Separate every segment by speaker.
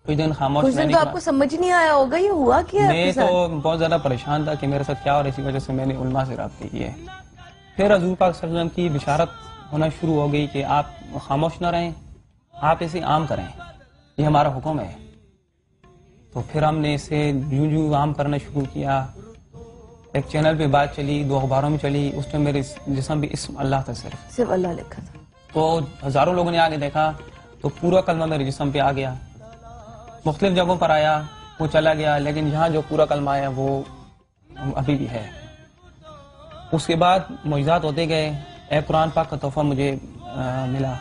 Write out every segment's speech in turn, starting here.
Speaker 1: کچھ دن خاموش
Speaker 2: کچھ دن تو آپ کو سمجھ نہیں آیا ہوگا یہ ہوا کیا ہے
Speaker 1: میں تو بہت زیادہ پریشان تھا کہ میرے ساتھ کیا، اور اسی وجہ سے میں نے علماء سے رابطے کیے. پھر حضور پاک صلی اللہ علیہ وسلم کی بشارت ہونا شروع ہو گئی کہ آپ خاموش نہ رہیں، آپ اسے عام کریں، یہ ہمارا حکم ہے. تو پھر ہم نے اسے یوں عام کرنا شروع کیا. ایک چینل پہ بات چلی، 2 اخباروں میں چلی، اس میں میرے جسم بھی اسم اللہ تھا،
Speaker 2: صرف اللہ لکھا تھا.
Speaker 1: تو ہزاروں لوگوں نے آگے دیکھا تو پورا کلمہ میرے جسم پہ آ گیا. مختلف جگہوں پر آیا، وہ چلا گیا، لیکن یہاں جو پورا کلمہ آیا وہ ابھی بھی ہے. اس کے بعد معجزات ہوتے گئے. ایک قرآن پاک کا تحفہ مجھے ملا.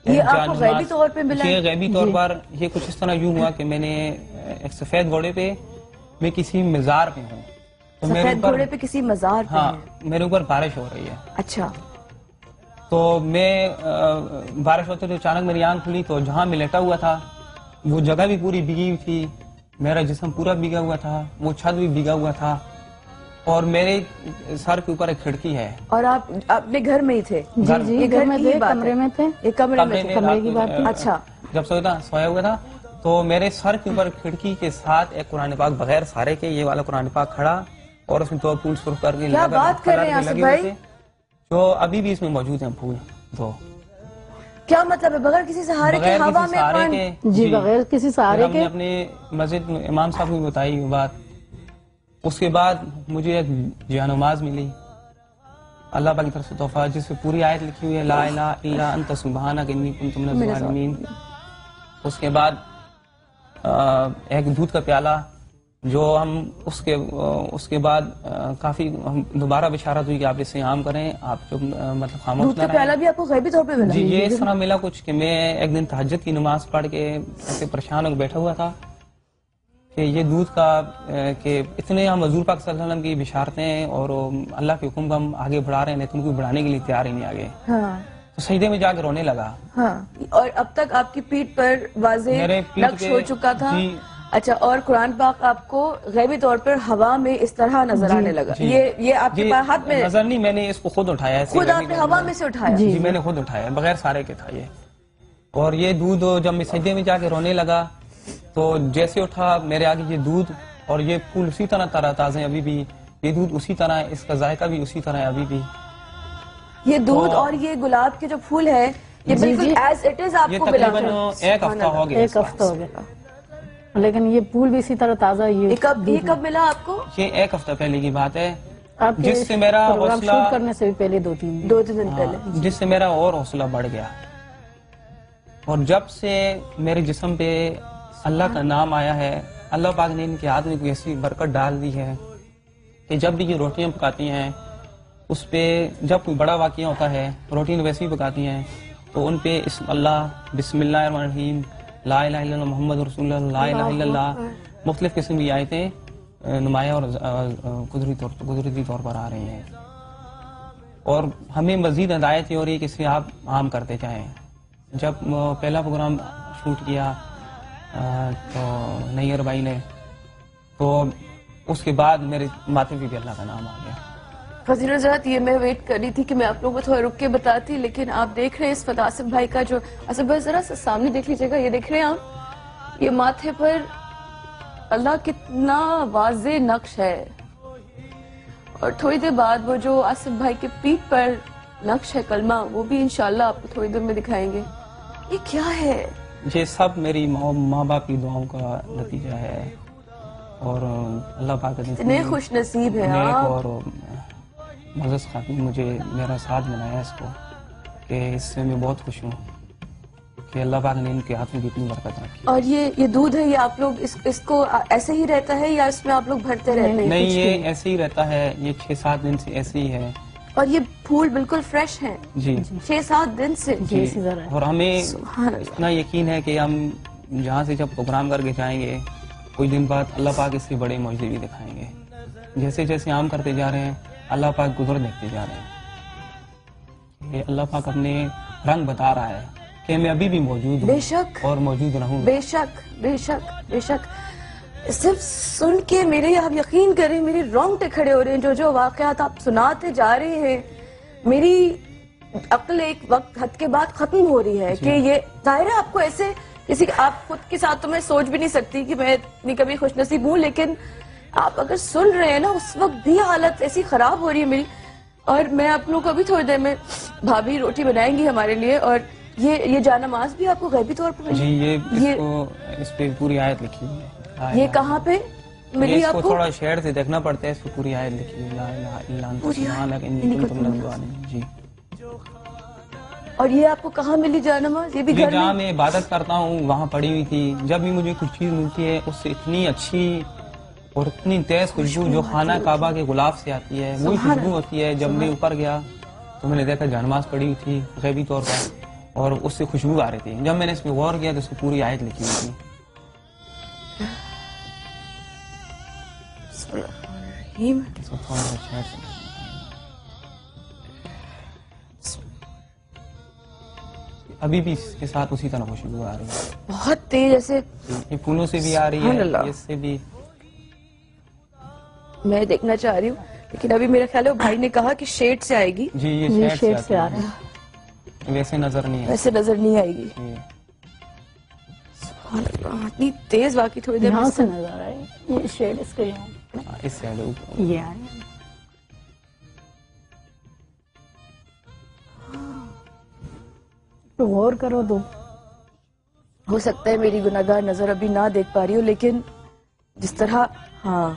Speaker 2: یہ آپ کو غیبی طور پہ ملا؟
Speaker 1: یہ غیبی طور پر یہ کچھ اس طرح یوں ہوا کہ میں نے ایک سفید گھوڑے پہ، میں کسی مزار پہ ہوں.
Speaker 2: سفید گھوڑے پہ کسی مزار پہ؟
Speaker 1: ہاں، میرے اوپر بارش ہو رہی ہے.
Speaker 2: اچھا.
Speaker 1: تو میں بارش ہوتے تو اچانک میری آنکھ کھلی، تو جہاں میں لیٹا ہوا تھا وہ جگہ بھی پوری بھیگی ہوئی تھی، میرا جسم پورا بھیگا ہوا تھا، وہ چھت بھی بھیگا ہوا تھا، اور میرے سر کے اوپر ایک کھڑکی ہے.
Speaker 2: اور آپ اپنے گھر میں ہی تھے؟
Speaker 3: جی
Speaker 2: یہ گھر میں تھے، کمرے میں تھے؟ یہ کمرے میں تھے،
Speaker 3: کمرے کی بات.
Speaker 2: اچھا.
Speaker 1: جب سویا ہوا تھا تو میرے سر کے اوپر کھڑکی کے ساتھ ایک قرآن پاک بغیر سارے کے، یہ والا قرآن پاک کھڑا، اور اس میں 2 پھول سرخ کر کے
Speaker 2: کیا بات کر رہے ہیں آصف بھائی؟
Speaker 1: جو ابھی بھی اس میں موجود ہیں پھول 2.
Speaker 2: کیا مطلب ہے بغیر کسی سہارے کے ہوا میں پانی؟
Speaker 3: جی بغیر کسی سہارے کے.
Speaker 1: اپنے مسجد امام صاحب کو بتائی وہ بات. اس کے بعد مجھے ایک جان نماز ملی اللہ پاک کی طرف سے تحفہ، جس پہ پوری آیت لکھی ہوئی ہے لا الہ الا انت سبحانک انی کنت من الظالمین. اس کے بعد ایک دودھ کا پیالہ، جو ہم اس کے بعد کافی دوبارہ بشارت ہوئی کہ آپ اسے عام کریں، آپ جو مطلب خاموش نہ رہیں.
Speaker 2: دودھ کا پیالہ بھی آپ کو غیبی طور پہ ملا؟
Speaker 1: جی، یہ اس طرح ملا کچھ کہ میں ایک دن تہجد کی نماز پڑھ کے ایسے پریشان ہو کے بیٹھا ہوا تھا کہ یہ دودھ کا کہ اتنے ہم حضور پاک صلی اللہ علیہ وسلم کی بشارتیں اور اللہ کے حکم کو ہم آگے بڑھا رہے ہیں، لیکن کوئی بڑھانے کے لیے تیار ہی نہیں آگے. تو سجدے میں جا کے رونے لگا.
Speaker 2: ہاں. اور اب تک آپ کی پیٹھ پر واضح نقش ہو چکا تھا. اچھا. اور قرآن پاک آپ کو غیبی طور پر ہوا میں اس طرح نظر آنے لگا؟ یہ آپ کے پاس ہاتھ میں
Speaker 1: نظر نہیں، میں نے اس کو خود اٹھایا.
Speaker 2: خود آپ نے ہوا میں سے اٹھایا؟
Speaker 1: جی میں نے خود اٹھایا، بغیر سارے کے تھا یہ. اور یہ دودھ جب میں سجدے میں جا کے رونے لگا تو جیسے اٹھا میرے آگے یہ دودھ اور یہ پھول اسی طرح تازہ تازے ہیں ابھی بھی، یہ دودھ اسی طرح ہے، اس کا ذائقہ بھی اسی طرح ہے ابھی بھی.
Speaker 2: یہ دودھ اور یہ گلاب کے جو پھول ہے یہ بالکل ایز اٹ از آپ کو ملا؟
Speaker 1: تقریباً 1 ہفتہ ہو گیا.
Speaker 3: 1 ہفتہ ہو گیا، لیکن یہ پھول بھی اسی طرح تازہ. یہ
Speaker 2: کب ملا آپ کو؟
Speaker 1: یہ 1 ہفتہ پہلے کی بات ہے،
Speaker 3: جس سے میرا حوصلہ شوٹ کرنے سے بھی پہلے 2-3
Speaker 2: دن پہلے،
Speaker 1: جس سے میرا اور حوصلہ بڑھ گیا. اور جب سے میرے جسم پہ اللہ کا نام آیا ہے، اللہ پاک نے ان کے ہاتھ میں کوئی ایسی برکت ڈال دی ہے کہ جب بھی یہ روٹیاں پکاتی ہیں اس پہ، جب کوئی بڑا واقعہ ہوتا ہے روٹی ویسے ہی پکاتی ہیں تو ان پہ اسم اللہ، بسم اللہ الرحمن الرحیم، لا الہ الا اللہ محمد رسول اللہ، لا الہ الا اللہ، مختلف قسم کی آیتیں نمایاں اور قدرتی طور پر آ رہی ہیں. اور ہمیں مزید ہدایت یہ ہو رہی ہے کہ اسے آپ عام کرتے جائیں. جب پہلا پروگرام شوٹ کیا تو نیئر بھائی نے، تو اس کے بعد میرے ماتھے پہ بھی اللہ کا نام آ گیا.
Speaker 2: فضیل حضرات، یہ میں ویٹ کر رہی تھی کہ میں آپ لوگوں کو تھوڑا رک کے بتاتی، لیکن آپ دیکھ رہے ہیں اس وقت آصف بھائی کا جو، آصف بھائی ذرا سامنے دیکھ لیجیے گا، یہ دیکھ رہے ہیں آپ، یہ ماتھے پر اللہ کتنا واضح نقش ہے. اور تھوڑی دیر بعد وہ جو آصف بھائی کے پیٹھ پر نقش ہے کلمہ، وہ بھی انشاءاللہ آپ کو تھوڑی دیر میں دکھائیں گے. یہ کیا ہے؟
Speaker 1: یہ سب میری ماں باپ کی دعاؤں کا نتیجہ ہے، اور اللہ پاک
Speaker 2: اتنے خوش نصیب ہیں آپ.
Speaker 1: اور معزز خاتون مجھے میرا ساتھ بنایا اس کو، کہ اس سے میں بہت خوش ہوں کہ اللہ پاک نے ان کے ہاتھ میں بھی اتنی برکت رکھی.
Speaker 2: اور یہ دودھ ہے، یہ آپ لوگ اس کو ایسے ہی رہتا ہے یا اس میں آپ لوگ بھرتے رہتے ہیں؟
Speaker 1: نہیں، یہ ایسے ہی رہتا ہے، یہ 6-7 دن سے ایسے ہی ہے.
Speaker 2: اور یہ پھول بالکل فریش ہیں؟
Speaker 1: جی
Speaker 2: 6-7 دن سے.
Speaker 1: جی. اور ہمیں اتنا یقین ہے کہ ہم جہاں سے جب پروگرام کر کے جائیں گے کچھ دن بعد اللہ پاک اس سے بڑے معجزے بھی دکھائیں گے. جیسے جیسے عام کرتے جا رہے ہیں اللہ پاک گزر دیکھتے جا رہے ہیں. یہ اللہ پاک اپنے رنگ بتا رہا ہے کہ میں ابھی بھی موجود ہوں.
Speaker 2: بے شک.
Speaker 1: اور موجود رہوں.
Speaker 2: بے شک بے شک بے شک. صرف سن کے میرے، آپ یقین کریں میرے رونگٹے کھڑے ہو رہے ہیں. جو واقعات آپ سناتے جا رہے ہیں، میری عقل ایک وقت حد کے بعد ختم ہو رہی ہے کہ یہ ظاہر ہے آپ کو ایسے کسی آپ خود کے ساتھ تو میں سوچ بھی نہیں سکتی کہ میں اتنی کبھی خوش نصیب ہوں، لیکن آپ اگر سن رہے ہیں نا اس وقت بھی حالت ایسی خراب ہو رہی ہے میری. اور میں آپ لوگوں کو ابھی تھوڑی دیر میں بھابھی روٹی بنائیں گی ہمارے لیے. اور یہ جانماز بھی آپ کو غیبی طور پر
Speaker 1: جی اس پہ پوری آیت لکھی ہوئی ہے.
Speaker 2: یہ کہاں پہ ملی
Speaker 1: اس
Speaker 2: آپ
Speaker 1: کو
Speaker 2: کو؟
Speaker 1: تھوڑا شیئر سے دیکھنا پڑتا ہے، اس پہ پوری آیت لکھی ہوئی ہے لا الہ الا انت سبحانک انی کنت من الظالمین. جی
Speaker 2: اور یہ آپ کو کہاں ملی جانماز؟ یہ بھی
Speaker 1: یہ
Speaker 2: گھر
Speaker 1: جہاں
Speaker 2: میں؟
Speaker 1: میں عبادت کرتا ہوں وہاں پڑی ہوئی تھی. جب بھی مجھے کچھ چیز ملتی ہے اس سے اتنی اچھی اور اتنی تیز خوشبو جو خانہ کعبہ کے غلاف سے آتی ہے وہی خوشبو ہوتی ہے. جب میں اوپر گیا تو میں نے دیکھا جانماز پڑی ہوئی تھی غیبی طور پر اور اس سے خوشبو آ رہی تھی. جب میں نے اس پہ غور کیا تو اس کی پوری آیت لکھی ہوئی تھی.
Speaker 2: بسم اللہ الرحمن الرحیم.
Speaker 1: ابھی بھی اس کے ساتھ اسی طرح خوشبو آ رہی ہے،
Speaker 2: بہت تیز جیسے
Speaker 1: یہ پھولوں سے بھی آ رہی
Speaker 2: سبحان
Speaker 1: ہے،
Speaker 2: اللہ.
Speaker 1: اس سے بھی.
Speaker 2: میں دیکھنا چاہ رہی ہوں لیکن ابھی میرا خیال ہے بھائی نے کہا کہ شیڈ سے آئے گی.
Speaker 1: جی
Speaker 3: یہ
Speaker 1: یہ
Speaker 3: شیڈ
Speaker 1: شیڈ
Speaker 3: سے آ رہا ہے.
Speaker 1: ویسے نظر نہیں ہے.
Speaker 2: ویسے نظر نہیں آئے گی.
Speaker 1: جی.
Speaker 2: سبحان اللہ اتنی تیز واقعی تھوڑی دیر
Speaker 3: یہاں
Speaker 2: میں
Speaker 3: سے نظر آئے یہ شیڈ اس کے یہاں
Speaker 1: اس سائڈ
Speaker 3: یہ آ رہا ہے. تو غور کرو تو
Speaker 2: ہو سکتا ہے میری گناہگار نظر ابھی نہ دیکھ پا رہی ہو، لیکن جس طرح ہاں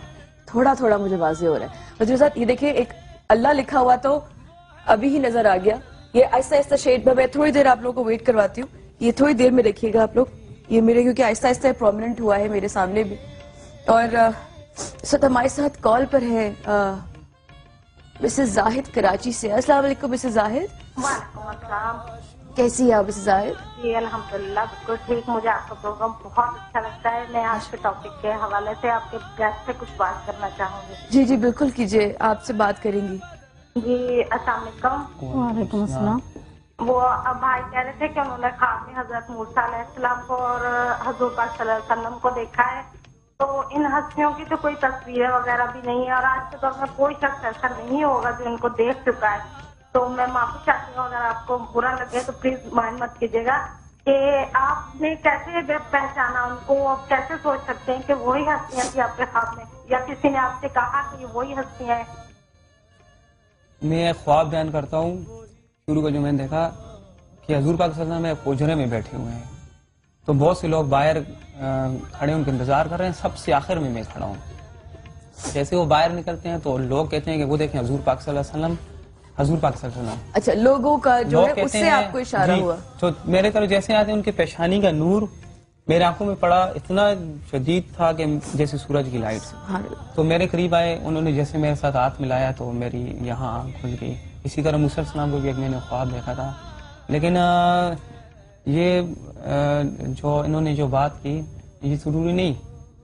Speaker 2: تھوڑا تھوڑا مجھے واضح ہو رہا ہے. حضور صاحب یہ دیکھیں ایک اللہ لکھا ہوا تو ابھی ہی نظر آ گیا. یہ آہستہ آہستہ شیڈ میں تھوڑی دیر آپ لوگوں کو ویٹ کرواتی ہوں. یہ تھوڑی دیر میں دیکھیے گا آپ لوگ. یہ میرے کیونکہ آہستہ آہستہ پرومیننٹ ہوا ہے میرے سامنے بھی. اور اس وقت ہمارے ساتھ کال پر ہے مسز زاہد کراچی سے. السلام علیکم مسز زاہد.
Speaker 4: وعلیکم السلام.
Speaker 2: کیسی ہے آپ مسز زاہد؟
Speaker 4: جی الحمدللہ بالکل ٹھیک. مجھے آپ کا پروگرام بہت اچھا لگتا ہے. میں آج کے ٹاپک کے حوالے سے آپ کے گیسٹ سے کچھ بات کرنا چاہوں گی.
Speaker 2: جی جی بالکل کیجیے، آپ سے بات کریں گی.
Speaker 4: جی السلام علیکم.
Speaker 3: وعلیکم السلام.
Speaker 4: وہ بھائی کہہ رہے تھے کہ انہوں نے خواب میں حضرت موسیٰ علیہ السلام کو اور حضور پاک صلی اللہ علیہ وسلم کو دیکھا ہے. تو ان ہستیوں کی تو کوئی تصویریں وغیرہ بھی نہیں ہے اور آج کے دور میں کوئی شخص ایسا نہیں ہوگا جو ان کو دیکھ چکا ہے. تو میں معافی چاہتی ہوں اگر آپ کو برا لگے تو پلیز مائنڈ مت کیجیے گا کہ آپ نے کیسے پہچانا ان کو. آپ کیسے سوچ سکتے ہیں کہ وہی ہستیاں تھیں آپ کے خواب میں یا کسی نے آپ سے کہا کہ یہ وہی ہستیاں ہیں؟
Speaker 1: میں ایک خواب بیان کرتا ہوں. شروع کو جو میں نے دیکھا کہ حضور پاک صلی اللہ علیہ وسلم ایک حجرے میں بیٹھے ہوئے ہیں تو بہت سے لوگ باہر کھڑے ان کے انتظار کر رہے ہیں. سب سے آخر میں کھڑا ہوں. جیسے وہ باہر نکلتے ہیں تو لوگ کہتے ہیں کہ وہ دیکھیں حضور پاک صلی اللہ علیہ وسلم، حضور پاک صلی اللہ علیہ وسلم.
Speaker 2: اچھا لوگوں کا جو
Speaker 1: لوگ
Speaker 2: ہے اس
Speaker 1: کہتے
Speaker 2: سے
Speaker 1: ہیں
Speaker 2: آپ کو اشارہ
Speaker 1: جی،
Speaker 2: ہوا؟
Speaker 1: تو میرے طرف جیسے آتے ان کے پیشانی کا نور میرے آنکھوں میں پڑا، اتنا شدید تھا کہ جیسے سورج کی لائٹ سے. تو میرے قریب آئے، انہوں نے جیسے میرے ساتھ ہاتھ ملایا تو میری یہاں آنکھ کھل گئی. اسی طرح موسیٰ علیہ السلام کو بھی ایک میں نے خواب دیکھا تھا. لیکن یہ جو انہوں نے جو بات کی یہ ضروری نہیں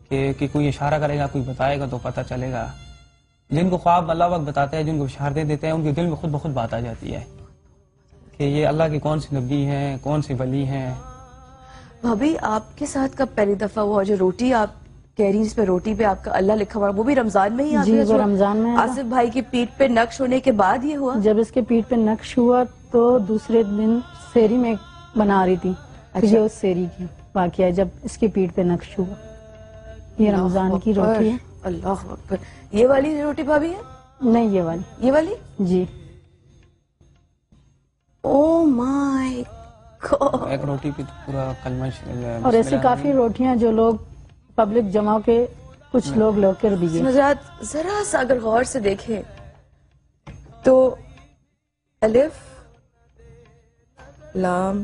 Speaker 1: کہ کوئی اشارہ کرے گا، کوئی بتائے گا تو پتہ چلے گا. جن کو خواب اللہ وقت بتاتا ہے، جن کو اشارے دیتے ہیں، ان کے دل میں خود بخود بات آ جاتی ہے کہ یہ اللہ کے کون سے نبی ہیں، کون سے ولی ہیں.
Speaker 2: بھابھی آپ کے ساتھ کب پہلی دفعہ وہ جو روٹی آپ کہہ رہی ہیں جس پہ روٹی پہ آپ کا اللہ لکھا ہوا وہ بھی رمضان میں ہی آپ
Speaker 3: جی وہ رمضان میں
Speaker 2: آصف بھائی کی پیٹھ پہ نقش ہونے کے بعد یہ ہوا؟
Speaker 3: جب اس کے پیٹھ پہ نقش ہوا تو دوسرے دن سیری میں بنا رہی تھی. یہ اس سیری کی واقعہ ہے جب اس کی پیٹھ پہ نقش ہوا. یہ رمضان کی روٹی ہے.
Speaker 2: اللہ اکبر. یہ والی روٹی بھابھی ہے؟
Speaker 3: نہیں یہ والی.
Speaker 2: یہ والی؟
Speaker 3: جی.
Speaker 2: او مائی گاڈ.
Speaker 1: ایک روٹی پہ تو پورا کلمہ
Speaker 3: اور ایسی کافی روٹیاں جو لوگ پبلک جمع کے کچھ لوگ لوگ کر دیے.
Speaker 2: نظرات ذرا سا اگر غور سے دیکھیں تو الف لام،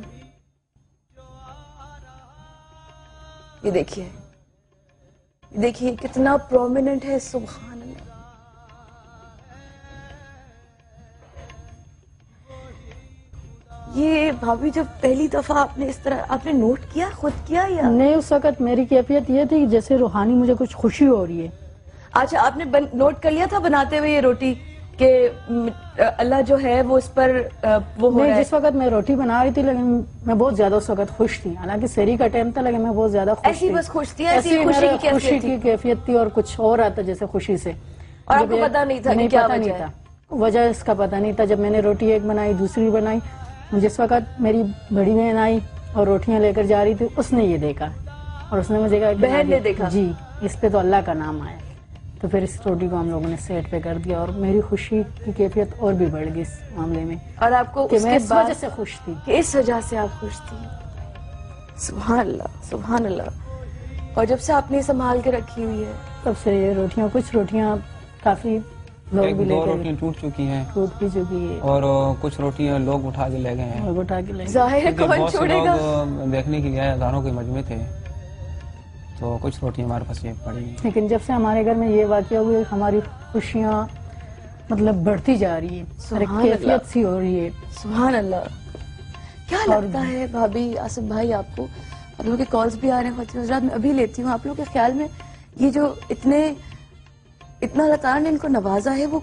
Speaker 2: یہ دیکھیے دیکھیے کتنا پرومیننٹ ہے. سبحان اللہ. یہ بھابھی جب پہلی دفعہ آپ نے اس طرح آپ نے نوٹ کیا، خود کیا یا
Speaker 3: نہیں؟ اس وقت میری کیفیت یہ تھی جیسے روحانی مجھے کچھ خوشی ہو رہی ہے.
Speaker 2: اچھا آپ نے نوٹ کر لیا تھا بناتے ہوئے یہ روٹی کہ اللہ جو ہے وہ اس پر وہ ہو رہا ہے؟
Speaker 3: جس وقت میں روٹی بنا رہی تھی لیکن میں بہت زیادہ اس وقت خوش تھی. حالانکہ سحری کا ٹائم تھا لیکن میں بہت زیادہ خوش
Speaker 2: ایسی
Speaker 3: تھی.
Speaker 2: بس خوش تھی،
Speaker 3: ایسی
Speaker 2: ایسی خوشی کی
Speaker 3: خوشی
Speaker 2: کیفیت
Speaker 3: کی
Speaker 2: تھی
Speaker 3: کیفیت تھی اور کچھ اور آتا جیسے خوشی سے.
Speaker 2: اور آپ کو پتا نہیں تھا کہ کیا وجہ ہے؟
Speaker 3: وجہ اس کا پتا نہیں تھا. جب میں نے روٹی ایک بنائی، دوسری بنائی، جس وقت میری بڑی بہن آئی اور روٹیاں لے کر جا رہی تھی، اس نے یہ دیکھا اور اس نے مجھے کہا کہ
Speaker 2: بہن نے دیکھا؟
Speaker 3: جی اس پہ تو اللہ کا نام آیا، تو پھر اس روٹی کو ہم لوگوں نے سیٹ پہ کر دیا اور میری خوشی کی کیفیت اور بھی بڑھ گئی اس معاملے میں
Speaker 2: اور آپ کو
Speaker 3: کہ
Speaker 2: اس
Speaker 3: میں
Speaker 2: کے
Speaker 3: اس
Speaker 2: بعد
Speaker 3: وجہ سے خوش تھی.
Speaker 2: کہ اس وجہ سے آپ خوش تھی. سبحان اللہ سبحان اللہ. اور جب سے آپ نے سنبھال کے رکھی ہوئی ہے؟
Speaker 3: تب سے یہ روٹیاں، کچھ روٹیاں کافی لوگ
Speaker 1: ایک
Speaker 3: بھی لے
Speaker 1: دو
Speaker 3: کر
Speaker 1: روٹیاں ٹوٹ چکی ہیں
Speaker 3: ٹوٹ بھی چکی ہے
Speaker 1: اور کچھ روٹیاں لوگ اٹھا کے لے گئے ہیں.
Speaker 3: اور اٹھا کے لے گئے.
Speaker 2: ظاہر ہے
Speaker 1: کیونکہ
Speaker 2: کون
Speaker 1: بہت سے
Speaker 2: چھوڑے گا.
Speaker 1: لوگ دیکھنے کے لیے ہزاروں کے مجمع تھے، تو کچھ روٹیاں ہمارے پاس یہ پڑی.
Speaker 3: لیکن جب سے ہمارے گھر میں یہ واقعہ ہوئے ہماری خوشیاں مطلب بڑھتی جا رہی ہے،
Speaker 2: سبحان
Speaker 3: کیفیت
Speaker 2: اللہ.
Speaker 3: سی ہو رہی ہے.
Speaker 2: سبحان اللہ. کیا لگتا ہے بھابھی آصف بھائی آپ کو؟ آپ لوگوں کے کالز بھی آ رہے ہیں، خواتین حضرات میں ابھی لیتی ہوں. آپ لوگوں کے خیال میں یہ جو اتنا اللہ تعالیٰ نے ان کو نوازا ہے، وہ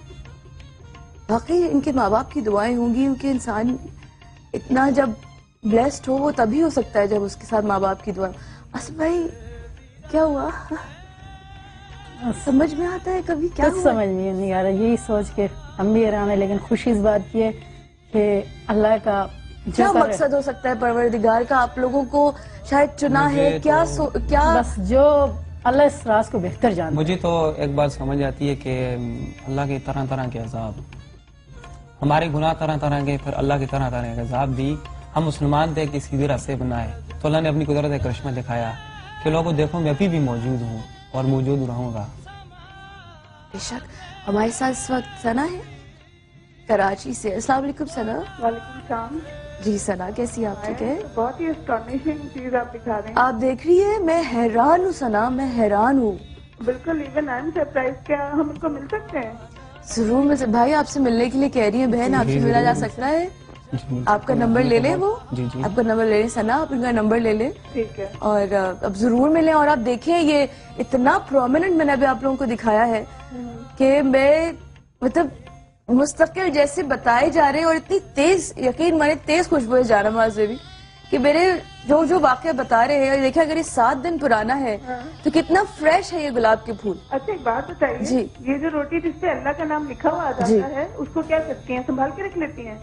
Speaker 2: واقعی ان کے ماں باپ کی دعائیں ہوں گی؟ کیونکہ انسان اتنا جب بلیسڈ ہو وہ تبھی ہو سکتا ہے جب اس کے ساتھ ماں باپ کی دعائیں. آصف بھائی کیا ہوا؟ سمجھ میں آتا ہے کبھی کیا
Speaker 3: کچھ
Speaker 2: ہوا؟
Speaker 3: سمجھ میں نہیں آ رہا. یہی سوچ کے ہم بھی حیران ہیں، لیکن خوشی اس بات کی ہے کہ اللہ کا
Speaker 2: کیا
Speaker 3: جو
Speaker 2: مقصد ہو سکتا ہے پروردگار کا آپ لوگوں کو شاید چنا ہے؟
Speaker 1: مجھے
Speaker 2: کیا
Speaker 3: بس جو اللہ اس راز کو بہتر جانتا ہے.
Speaker 1: مجھے تو ایک بات سمجھ آتی ہے کہ اللہ کے طرح طرح کے عذاب، ہمارے گناہ طرح طرح کے، پھر اللہ کے طرح طرح کے عذاب بھی. ہم مسلمان تھے کہ سیدھے راستے بنائے، تو اللہ نے اپنی قدرت کرشمہ دکھایا کہ لوگوں دیکھو میں ابھی بھی موجود ہوں اور موجود رہوں گا.
Speaker 2: بے شک. ہمارے ساتھ اس وقت ثنا ہے کراچی سے. السلام علیکم ثنا.
Speaker 5: وعلیکم السلام.
Speaker 2: جی ثنا کیسی آپ؟ ٹھیک ہے.
Speaker 5: بہت ہی اسٹانشنگ چیز آپ دکھا رہے ہیں.
Speaker 2: آپ دیکھ رہی ہے میں حیران ہوں ثنا، میں حیران ہوں.
Speaker 5: بالکل ایون آئی ایم سرپرائز. کیا ہم ان کو مل سکتے ہیں؟
Speaker 2: ضرور میں بھائی آپ سے ملنے کے لیے کہہ رہی ہیں بہن، آپ سے ملا جا سکتا ہے. آپ کا نمبر لے لیں، وہ آپ کا نمبر لے لیں ثنا، آپ ان کا نمبر لے لیں
Speaker 5: ٹھیک ہے.
Speaker 2: اور اب ضرور ملیں. اور آپ دیکھیں یہ اتنا پرومیننٹ میں نے ابھی آپ لوگوں کو دکھایا ہے کہ میں مطلب مستقل جیسے بتائے جا رہے ہیں اور اتنی تیز، یقین مانے تیز خوشبو ہے جانماز میں بھی، کہ میرے جو واقعہ بتا رہے ہیں. دیکھیں اگر یہ 7 دن پرانا ہے تو کتنا فریش ہے یہ گلاب کے پھول.
Speaker 5: اچھا ایک بات بتائیے،
Speaker 2: جی.
Speaker 5: یہ جو روٹی جس پہ اللہ کا نام لکھا ہوا آ جاتا ہے اس کو کیا کرتی ہیں؟ سنبھال کے رکھ لیتی ہیں؟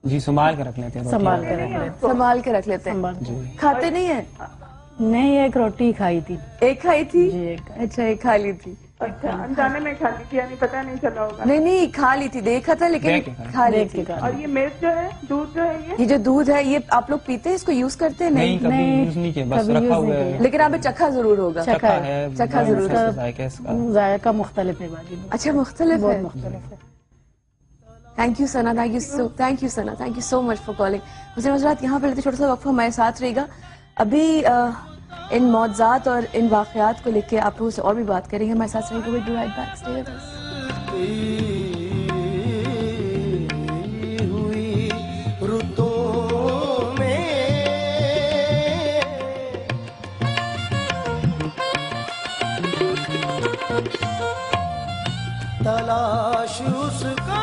Speaker 1: جی سنبھال کے رکھ لیتے ہیں.
Speaker 3: سنبھال کے رکھ لیتے.
Speaker 2: سنبھال کے رکھ لیتے ہیں.
Speaker 3: سنبھال کے.
Speaker 2: کھاتے نہیں ہیں؟
Speaker 3: نہیں، ایک روٹی کھائی تھی.
Speaker 2: ایک کھائی تھی؟
Speaker 3: جی ایک.
Speaker 2: اچھا ایک کھا لی تھی.
Speaker 5: اچھا انجانے میں کھا لی تھی، یعنی پتہ نہیں چلا ہوگا.
Speaker 2: نہیں کھا لی تھی، دیکھا تھا لیکن
Speaker 1: دیکھ کے کھا لی.
Speaker 2: کھا لی
Speaker 3: دیکھ
Speaker 2: تھی.
Speaker 3: کے کھا
Speaker 5: اور یہ ملک جو ہے، دودھ جو ہے
Speaker 2: یہ جو دودھ ہے یہ آپ لوگ پیتے ہیں؟ اس کو یوز کرتے ہیں؟
Speaker 1: نہیں کبھی
Speaker 3: نہیں،
Speaker 1: یوز نہیں کیا، بس
Speaker 3: کبھی
Speaker 1: رکھا
Speaker 3: یوز
Speaker 1: ہوا
Speaker 3: نہیں
Speaker 1: ہے.
Speaker 3: کیا.
Speaker 2: لیکن آپ نے چکھا ضرور ہوگا.
Speaker 3: چکھا
Speaker 1: ہے
Speaker 2: چکھا ضرور
Speaker 1: ہے ذائقہ اس کا.
Speaker 3: ذائقہ مختلف ہے باقی.
Speaker 2: اچھا مختلف
Speaker 3: بہت
Speaker 2: ہے.
Speaker 3: مختلف ہے.
Speaker 2: Thank you Sana, thank you Sana, thank you so much for calling. حسین حضرات یہاں پہ چھوٹا سا وقفہ ہمارے ساتھ رہے گا. ابھی ان معجزات اور ان واقعات کو لے کے آپ لوگوں سے اور بھی بات کریں گے. ہمارے ساتھ رہے گا. We'll be right back. Stay with us.
Speaker 6: تلاش اس کا